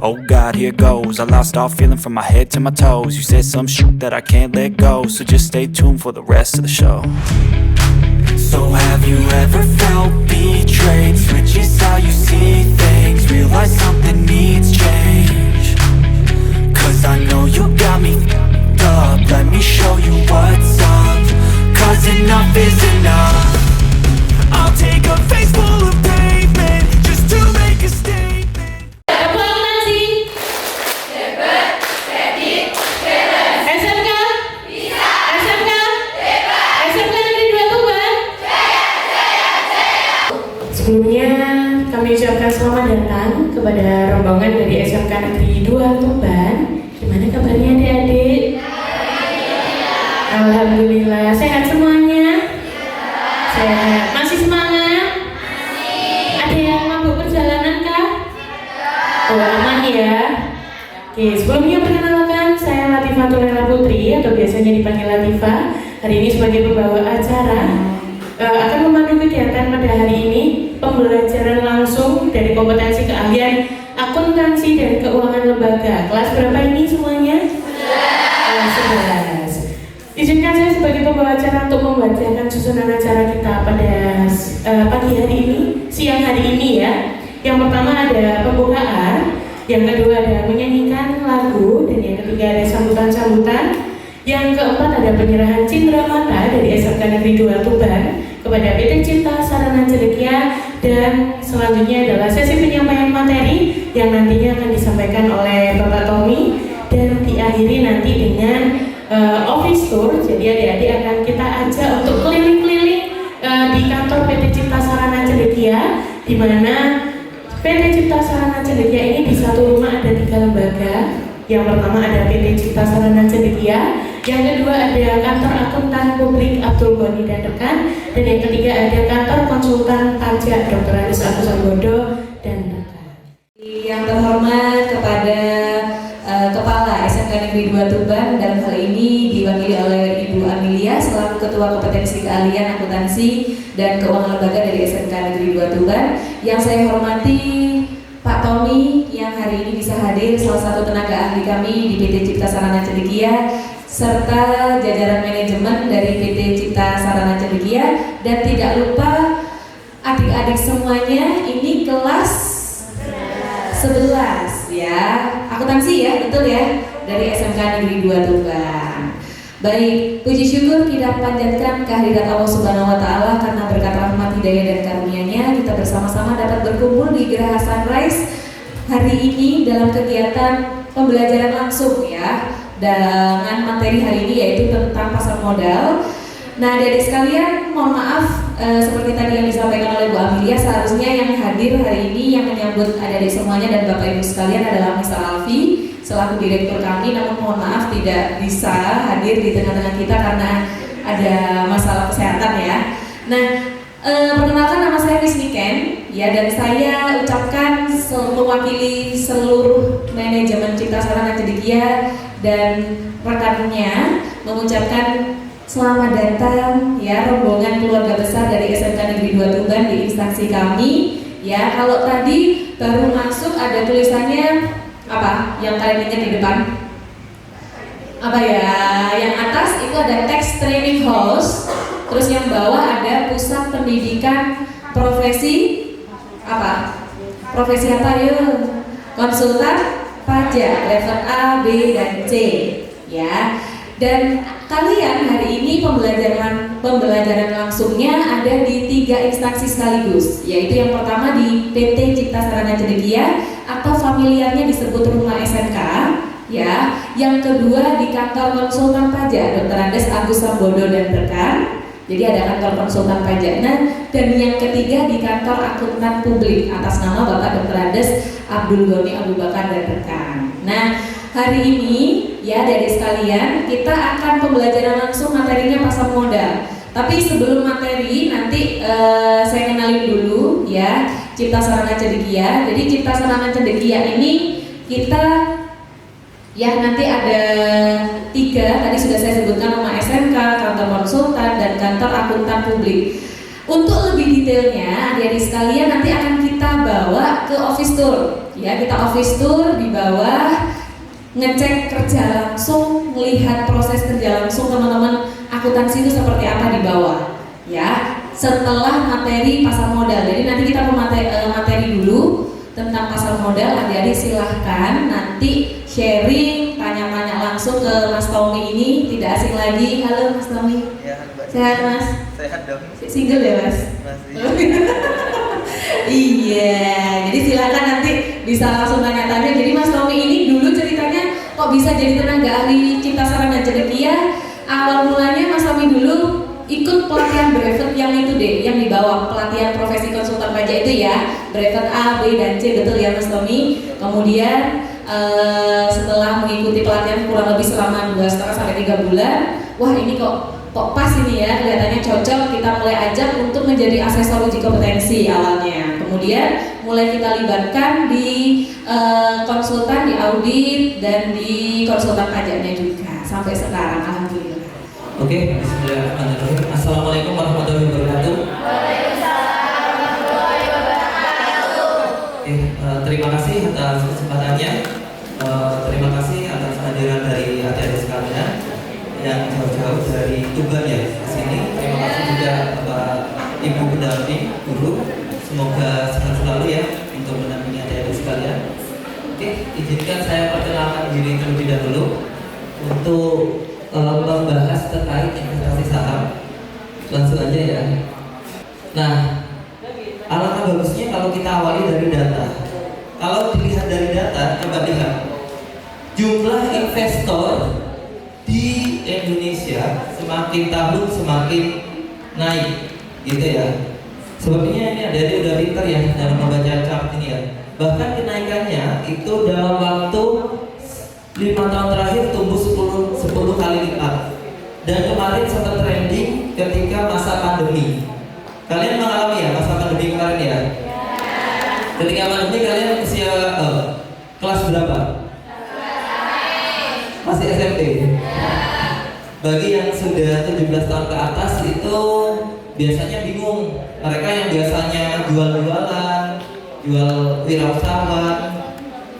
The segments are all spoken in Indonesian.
Oh God, here goes. I lost all feeling from my head to my toes. You said some shit that I can't let go, so just stay tuned for the rest of the show. So have you ever felt betrayed? Switches how you see things, realize something needs change. Cause I know you got me f***ed up. Let me show you what's up. Cause enough is enough. I'll take a face full of pavement just to make a statement. Sebelumnya kami ucapkan selamat datang kepada rombongan dari SMK Negeri 2 Tuban. Gimana kabarnya adik-adik? Alhamdulillah, sehat semuanya? Sehat. Masih semangat? Ada yang mabuk perjalanan kah? Oh, aman ya? Oke, sebelumnya perkenalkan, saya Latifatul Lela Putri atau biasanya dipanggil Latifah. Hari ini sebagai pembawa acara akan memandu kegiatan pada hari ini, pembelajaran langsung dari kompetensi keahlian akuntansi dan keuangan lembaga. Kelas berapa ini semuanya? Kelas 11. Izinkan saya sebagai pembawa acara untuk membacakan susunan acara kita pada pagi hari ini, siang hari ini ya. Yang pertama ada pembukaan, yang kedua ada menyanyikan lagu, dan yang ketiga ada sambutan-sambutan. Yang keempat ada penyerahan cindera mata dari SMK Negeri 2 Tuban kepada PT Cipta Sarana Celekia, dan selanjutnya adalah sesi penyampaian materi yang nantinya akan disampaikan oleh Bapak Tommy, dan diakhiri nanti dengan office tour. Jadi adik-adik akan kita ajak untuk keliling-keliling di kantor PT Cipta Sarana Celekia, di mana PT Cipta Sarana Celekia ini di satu rumah ada 3 lembaga. Yang pertama ada PT Cipta Sarana Celekia, yang kedua ada kantor akuntan publik Abdul Ghani dan rekan, dan yang ketiga ada kantor konsultan pajak Dr. Andes Agus Sambodo dan rekan. Yang terhormat kepada Kepala SMK Negeri 2 Tuban, dalam hal ini diwakili oleh Ibu Amelia selaku Ketua Kompetensi Keahlian Akuntansi dan Keuangan Lembaga dari SMK Negeri 2 Tuban. Yang saya hormati Pak Tommy yang hari ini bisa hadir, salah satu tenaga ahli kami di PT Cipta Sarana Celekia, serta jajaran manajemen dari PT Cipta Sarana Celekia, dan tidak lupa adik-adik semuanya, ini kelas 11 ya, akuntansi ya, betul ya, dari SMK Negeri 2 Tuban. Baik, puji syukur kita panjatkan kehadirat Allah Subhanahu wa Ta'ala, karena berkat rahmat hidayah dan karunia-Nya kita bersama-sama dapat berkumpul di Geraha Sunrise hari ini dalam kegiatan pembelajaran langsung ya, dengan materi hari ini yaitu tentang pasar modal. Nah, adik-adik sekalian, mohon maaf seperti tadi yang disampaikan oleh Bu Amelia, seharusnya yang hadir hari ini yang menyambut adik-adik semuanya dan Bapak Ibu sekalian adalah Mr. Alfi selaku direktur kami, namun mohon maaf tidak bisa hadir di tengah-tengah kita karena ada masalah kesehatan ya. Nah, perkenalkan, nama saya Miss Niken ya, dan saya ucapkan mewakili seluruh manajemen Cipta Sarana Celekia dan rekannya mengucapkan selamat datang ya rombongan keluarga besar dari SMK Negeri 2 Tuban di instansi kami ya. Kalau tadi baru masuk ada tulisannya apa yang kalian lihat di depan? Apa ya? Yang atas itu ada Text Training House, terus yang bawah ada Pusat Pendidikan Profesi apa? Profesi apa yuk? Konsultan Pajak level A, B, dan C ya. Dan kalian hari ini pembelajaran langsungnya ada di 3 instansi sekaligus, yaitu yang pertama di PT Cipta Sarana Celekia atau familiarnya disebut Rumah SMK ya. Yang kedua di kantor konsultan pajak Dr. Andes Agus Sambodo dan rekan. Jadi ada kantor konsultan pajaknya. Dan yang ketiga di kantor akuntan publik atas nama Bapak Dr. Andes Abdul Ghani Abu Bakar dan rekan. Nah, hari ini ya adik-adik sekalian, kita akan pembelajaran langsung materinya pasar modal. Tapi sebelum materi nanti saya kenalin dulu ya Cipta Sarana Celekia. Jadi Cipta Sarana Celekia ini kita ya nanti ada 3, tadi sudah saya sebutkan, rumah SMK, kantor konsultan, dan kantor akuntan publik. Untuk lebih detailnya, adik-adik sekalian nanti akan kita bawa ke office tour. Ya, kita office tour di bawah, ngecek kerja langsung, melihat proses kerja langsung teman-teman akuntansi itu seperti apa di bawah. Ya, setelah materi pasar modal. Jadi nanti kita materi dulu tentang pasar modal. Adik-adik silahkan nanti sharing, tanya-tanya langsung ke Mas Tommy ini, tidak asing lagi. Halo Mas Tommy. Ya, Sehat Mas? Sehat dong. Single ya Mas? Masih. Iya, jadi silakan nanti bisa langsung tanya-tanya. Jadi Mas Tommy ini dulu ceritanya kok bisa jadi tenaga ahli cipta sarana cedekia. Awal mulanya Mas Tommy dulu ikut pelatihan brevet yang itu deh, yang dibawa pelatihan profesi konsultan pajak itu ya, brevet A, B, dan C, betul ya Mas Tommy. Kemudian setelah mengikuti pelatihan kurang lebih selama 2,5 sampai 3 bulan, wah ini kok pas ini ya, kelihatannya cocok, kita mulai ajak untuk menjadi asesor uji kompetensi awalnya. Kemudian mulai kita libatkan di konsultan, di audit, dan di konsultan pajaknya juga sampai sekarang, alhamdulillah. Oke, bismillahirrahmanirrahim. Assalamualaikum warahmatullahi wabarakatuh. Oke, terima kasih atas kesempatannya. Terima kasih atas kehadiran dari adik-adik sekalian yang jauh-jauh dari Tuban ya ke sini. Terima kasih juga Bapak Ibu pendamping guru. Semoga sehat selalu ya untuk mendampingi adik-adik sekalian. Oke, izinkan saya perkenalkan diri terlebih dahulu untuk membahas terkait investasi saham. Langsung aja ya. Nah, alangkah bagusnya kalau kita awali dari data. Kalau dilihat dari data, coba lihat jumlah investor di Indonesia semakin tahun semakin naik, gitu ya. Sebabnya ini ada udah pinter ya dalam membaca chart ini ya. Bahkan kenaikannya itu dalam waktu 5 tahun terakhir tumbuh 10 kali lipat. Dan kemarin sempat trending ketika masa pandemi. Kalian mengalami ya masa pandemi kemarin ya? Ketika pandemi kalian usia kelas berapa? Masih SMP? Bagi yang sudah 17 tahun ke atas itu biasanya bingung. Mereka yang biasanya jual-jualan, jual wirausahawan,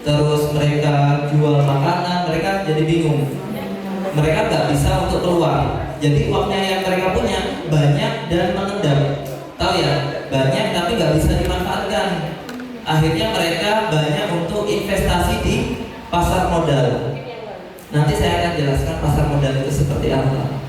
terus mereka jual makanan, mereka jadi bingung. Mereka nggak bisa untuk keluar. Jadi uangnya yang mereka punya banyak dan mengendap. Tahu ya, banyak tapi nggak bisa dimanfaatkan. Akhirnya mereka banyak untuk investasi di pasar modal. Nanti saya akan jelaskan pasar modal itu seperti apa.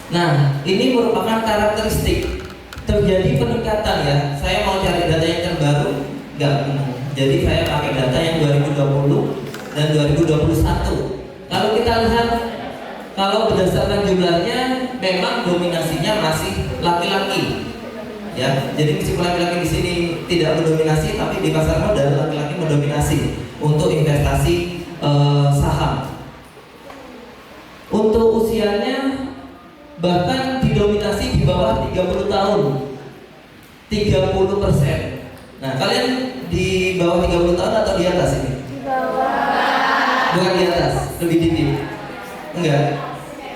Nah, ini merupakan karakteristik terjadi peningkatan ya. Saya mau cari data yang terbaru, nggak nemu. Jadi saya pakai data yang 2020 dan 2021. Kalau kita lihat, kalau berdasarkan jumlahnya, memang dominasinya masih laki-laki. Ya, jadi meskipun laki-laki di sini tidak mendominasi, tapi di pasar modal laki-laki mendominasi untuk investasi saham. Untuk usianya bahkan didominasi di bawah 30 tahun, 30%. Nah, kalian di bawah 30 tahun atau di atas ini? Di bawah. Bukan di atas, lebih dini. Enggak.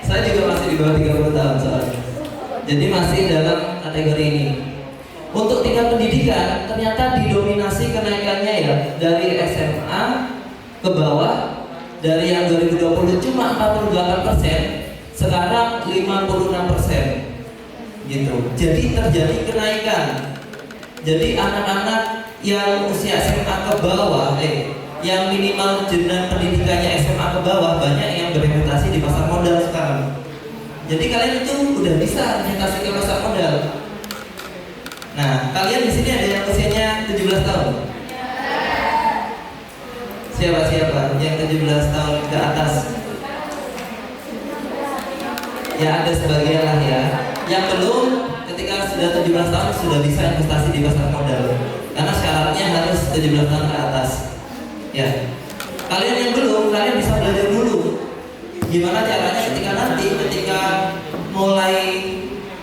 Saya juga masih di bawah 30 tahun soalnya. Jadi masih dalam kategori ini. Untuk tingkat pendidikan ternyata didominasi kenaikannya ya dari SMA ke bawah, dari yang 2020 cuma 48%, sekarang 56% gitu. Jadi terjadi kenaikan. Jadi anak-anak yang usia SMA ke bawah, yang minimal jenjang pendidikannya SMA ke bawah, banyak yang berinvestasi di pasar modal sekarang. Jadi kalian itu udah bisa investasi ke pasar modal. Nah, kalian di sini ada yang usianya 17 tahun? Siapa yang 17 tahun ke atas? Ya ada sebagian lah ya. Yang belum, ketika sudah 17 tahun sudah bisa investasi di pasar modal. Karena syaratnya harus 17 tahun ke atas. Ya. Kalian yang belum, kalian bisa belajar dulu. Gimana caranya ketika mulai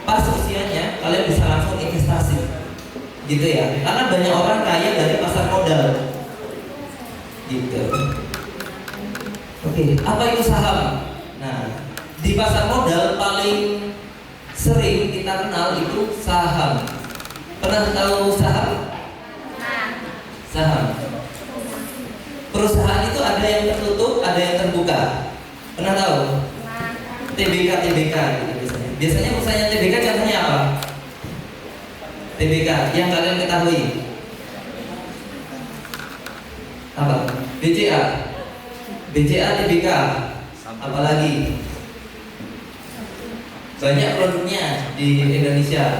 pas usianya, kalian bisa langsung investasi. Gitu ya. Karena banyak orang kaya dari pasar modal. Gitu. Oke, apa itu saham? Nah, di pasar modal paling sering kita kenal itu saham. Pernah tahu saham? Saham. Perusahaan itu ada yang tertutup, ada yang terbuka. Pernah tahu? TBK gitu biasanya. Biasanya perusahaan TBK contohnya apa? TBK yang kalian ketahui. Apa? BCA TBK. Apalagi? Banyak produknya di Indonesia.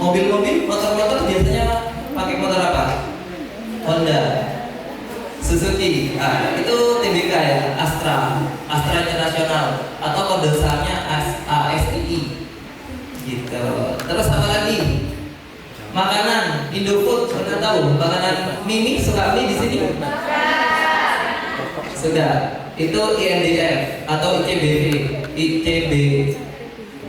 Mobil-mobil, motor-motor biasanya pakai motor apa? Honda, Suzuki. Itu TBK ya, Astra Internasional, atau kode sahamnya ASTI. Gitu. Terus apa lagi? Makanan Indofood, pernah tahu? Makanan Mimi, suka mie di sini? Sudah. Itu INDF atau ICBF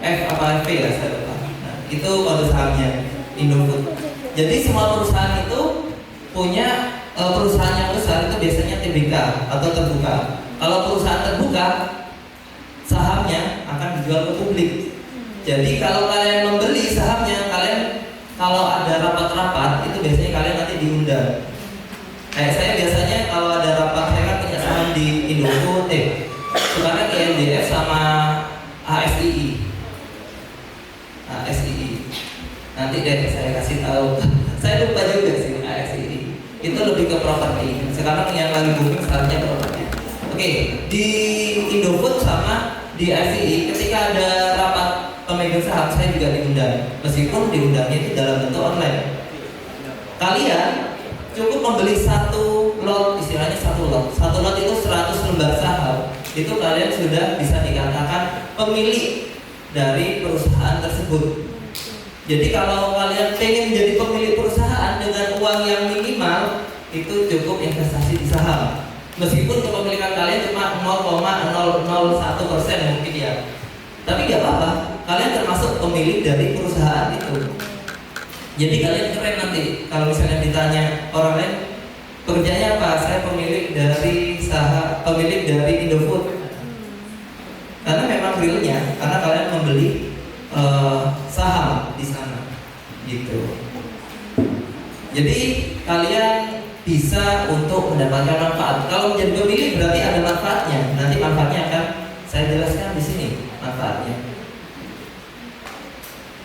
apa FP ya, saya lupa. Nah, itu kode sahamnya Indofood. Jadi semua perusahaan itu punya perusahaan yang besar itu biasanya TBK atau terbuka. Kalau perusahaan terbuka, sahamnya akan dijual ke publik. Jadi kalau kalian membeli sahamnya, kalian kalau ada rapat-rapat itu biasanya kalian nanti diundang. Kayak saya biasanya kalau ada rapat, saya kan punya saham di Indofood, sekarang INDF sama ASTI. Nanti deh saya kasih tahu. Saya lupa juga sih ASTI. Itu lebih ke properti. Sekarang yang lagi booming sahamnya properti. Oke, di Indofood sama di ASTI ketika ada rapat pemegang saham saya juga diundang. Meskipun diundangnya itu dalam bentuk online. Kalian cukup membeli satu lot, istilahnya satu lot. Satu lot itu 100 lembar saham. Itu kalian sudah bisa dikatakan pemilik dari perusahaan tersebut. Jadi kalau kalian pengen menjadi pemilik perusahaan dengan uang yang minimal, itu cukup investasi di saham. Meskipun kepemilikan kalian cuma 0,001% mungkin ya, tapi gak apa-apa, kalian termasuk pemilik dari perusahaan itu. Jadi kalian keren nanti kalau misalnya ditanya orang lain pekerjaannya apa, saya pemilik dari Indofood. Karena memang realnya, karena kalian membeli saham di sana, gitu. Jadi kalian bisa untuk mendapatkan manfaat. Kalau menjadi pemilik berarti ada manfaatnya. Nanti manfaatnya akan saya jelaskan di sini manfaatnya.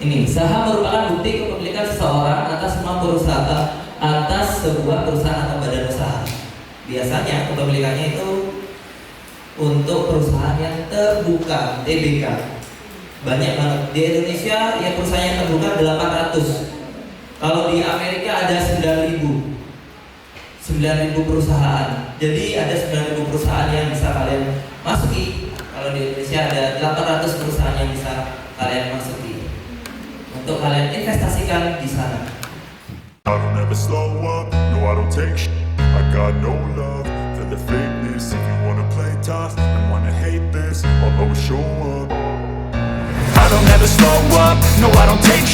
Ini saham merupakan bukti kepemilikan seseorang atas semua perusahaan, atas sebuah perusahaan atau badan usaha. Biasanya kepemilikannya itu untuk perusahaan yang terbuka, TBK. Banyak banget. Di Indonesia ya perusahaan yang terbuka 800. Kalau di Amerika ada 9.000 perusahaan. Jadi ada 9.000 perusahaan yang bisa kalian masuki. Kalau di Indonesia ada 800 perusahaan yang bisa kalian masuki untuk kalian investasikan di sana. I don't ever slow up, no I don't take shit. I got no love for the fakeness. If you wanna play tough and wanna hate this, I'll always show up. I don't ever slow up, no I don't take